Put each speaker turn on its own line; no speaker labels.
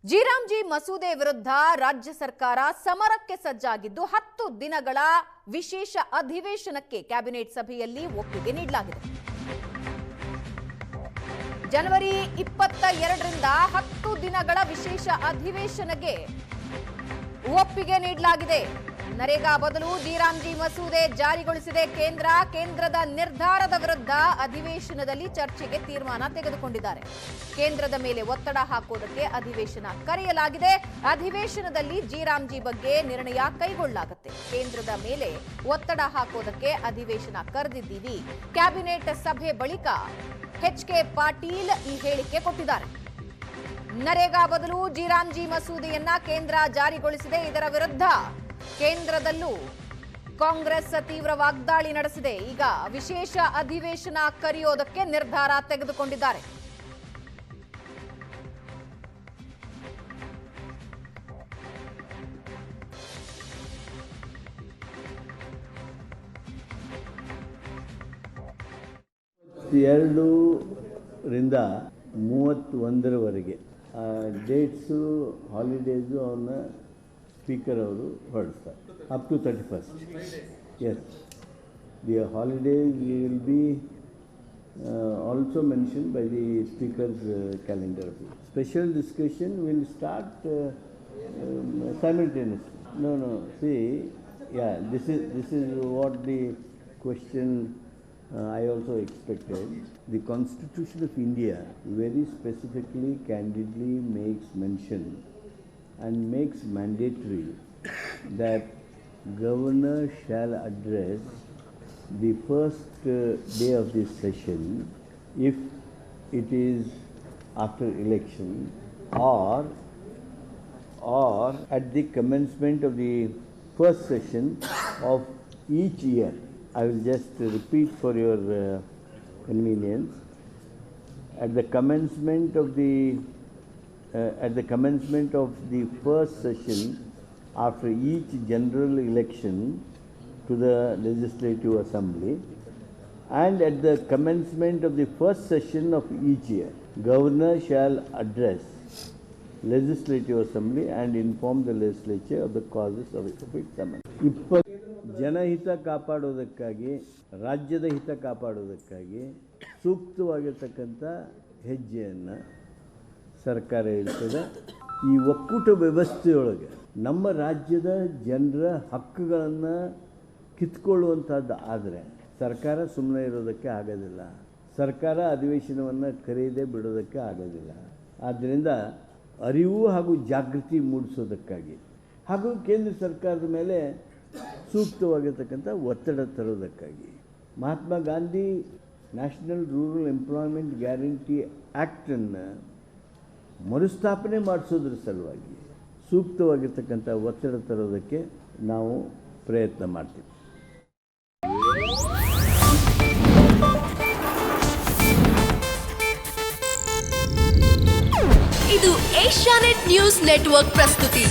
G ಮಸೂದೆ ವಿರುದ್ಧ ರಾಜ್ಯ ಸರ್ಕಾರ ಸಮರಕ್ಕೆ ಸಜ್ಜಾಗಿದ್ದು 10 ದಿನಗಳ ವಿಶೇಷ ಅಧಿವೇಶನಕ್ಕೆ ಕ್ಯಾಬಿನೆಟ್ ಸಭೆಯಲ್ಲಿ ಒಪ್ಪಿಗೆ ನೀಡಲಾಗಿದೆ. ಜನವರಿ 22ರಿಂದ 10 ದಿನಗಳ ವಿಶೇಷ ಅಧಿವೇಶನಕ್ಕೆ ಒಪ್ಪಿಗೆ ನೀಡಲಾಗಿದೆ. ನರೇಗಾ ಬದಲು ಜಿ ಮಸೂದೆ ಜಾರಿಗೊಳಿಸಿದೆ ಕೇಂದ್ರ. ಕೇಂದ್ರದ ನಿರ್ಧಾರದ ವಿರುದ್ಧ ಅಧಿವೇಶನದಲ್ಲಿ ಚರ್ಚೆಗೆ ತೀರ್ಮಾನ ತೆಗೆದುಕೊಂಡಿದ್ದಾರೆ. ಕೇಂದ್ರದ ಮೇಲೆ ಒತ್ತಡ ಹಾಕುವುದಕ್ಕೆ ಅಧಿವೇಶನ ಕರೆಯಲಾಗಿದೆ. ಅಧಿವೇಶನದಲ್ಲಿ ಜಿ ಬಗ್ಗೆ ನಿರ್ಣಯ ಕೈಗೊಳ್ಳಲಾಗುತ್ತೆ. ಕೇಂದ್ರದ ಮೇಲೆ ಒತ್ತಡ ಹಾಕುವುದಕ್ಕೆ ಅಧಿವೇಶನ ಕರೆದಿದ್ದೀವಿ. ಕ್ಯಾಬಿನೆಟ್ ಸಭೆ ಬಳಿಕ ಎಚ್.ಕೆ. ಪಾಟೀಲ್ ಈ ಹೇಳಿಕೆ ಕೊಟ್ಟಿದ್ದಾರೆ. ನರೇಗಾ ಬದಲು ಜಿ ಮಸೂದೆಯನ್ನ ಕೇಂದ್ರ ಜಾರಿಗೊಳಿಸಿದೆ. ಇದರ ವಿರುದ್ಧ ಕೇಂದ್ರದಲ್ಲೂ ಕಾಂಗ್ರೆಸ್ ತೀವ್ರ ವಾಗ್ದಾಳಿ ನಡೆಸಿದೆ. ಈಗ ವಿಶೇಷ ಅಧಿವೇಶನ ಕರೆಯೋದಕ್ಕೆ ನಿರ್ಧಾರ ತೆಗೆದುಕೊಂಡಿದ್ದಾರೆ.
ರಿಂದ 31ರವರೆಗೆ ಡೇಟ್ಸು ಹಾಲಿಡೇಸು ಅವನ್ನ ಸ್ಪೀಕರ್ ಅವರು ಹೊರಡಿಸ್ತಾರೆ. Up to 31st. Yes, the holidays will be also mention by the speaker's calendar. Special discussion will start simultaneously. No. See, yeah, this is what the question I also expected. The Constitution of India very specifically, candidly makes mention and makes mandatory that governor shall address the first day of this session if it is after election or at the commencement of the first session of each year. I will just repeat for your convenience. At the commencement of the first session after each general election to the Legislative Assembly, and at the commencement of the first session of each year, Governor shall address Legislative Assembly and inform the legislature of the causes of its summons. ಜನಹಿತ ಕಾಪಾಡೋದಕ್ಕಾಗಿ, ರಾಜ್ಯದ ಹಿತ ಕಾಪಾಡೋದಕ್ಕಾಗಿ ಸೂಕ್ತವಾಗಿರ್ತಕ್ಕಂಥ ಹೆಜ್ಜೆಯನ್ನು ಸರ್ಕಾರ ಇರ್ತದೆ. ಈ ಒಕ್ಕೂಟ ವ್ಯವಸ್ಥೆಯೊಳಗೆ ನಮ್ಮ ರಾಜ್ಯದ ಜನರ ಹಕ್ಕುಗಳನ್ನು ಕಿತ್ಕೊಳ್ಳುವಂಥದ್ದು ಆದರೆ ಸರ್ಕಾರ ಸುಮ್ಮನೆ ಇರೋದಕ್ಕೆ ಆಗೋದಿಲ್ಲ. ಸರ್ಕಾರ ಅಧಿವೇಶನವನ್ನು ಕರೆಯದೇ ಬಿಡೋದಕ್ಕೆ ಆಗೋದಿಲ್ಲ. ಆದ್ದರಿಂದ ಅರಿವು ಹಾಗೂ ಜಾಗೃತಿ ಮೂಡಿಸೋದಕ್ಕಾಗಿ ಹಾಗೂ ಕೇಂದ್ರ ಸರ್ಕಾರದ ಮೇಲೆ ಸೂಕ್ತವಾಗಿರ್ತಕ್ಕಂಥ ಒತ್ತಡ ತರೋದಕ್ಕಾಗಿ Mahatma Gandhi national rural employment guarantee ಆ್ಯಕ್ಟನ್ನು ಮರುಸ್ಥಾಪನೆ ಮಾಡಿಸೋದ್ರ ಸಲುವಾಗಿ ಸೂಕ್ತವಾಗಿರ್ತಕ್ಕಂಥ ಒತ್ತಡ ತರೋದಕ್ಕೆ ನಾವು ಪ್ರಯತ್ನ ಮಾಡ್ತೀವಿ.
ಇದು ಏಷ್ಯಾನೆಟ್ ನ್ಯೂಸ್ ನೆಟ್ವರ್ಕ್ ಪ್ರಸ್ತುತಿ.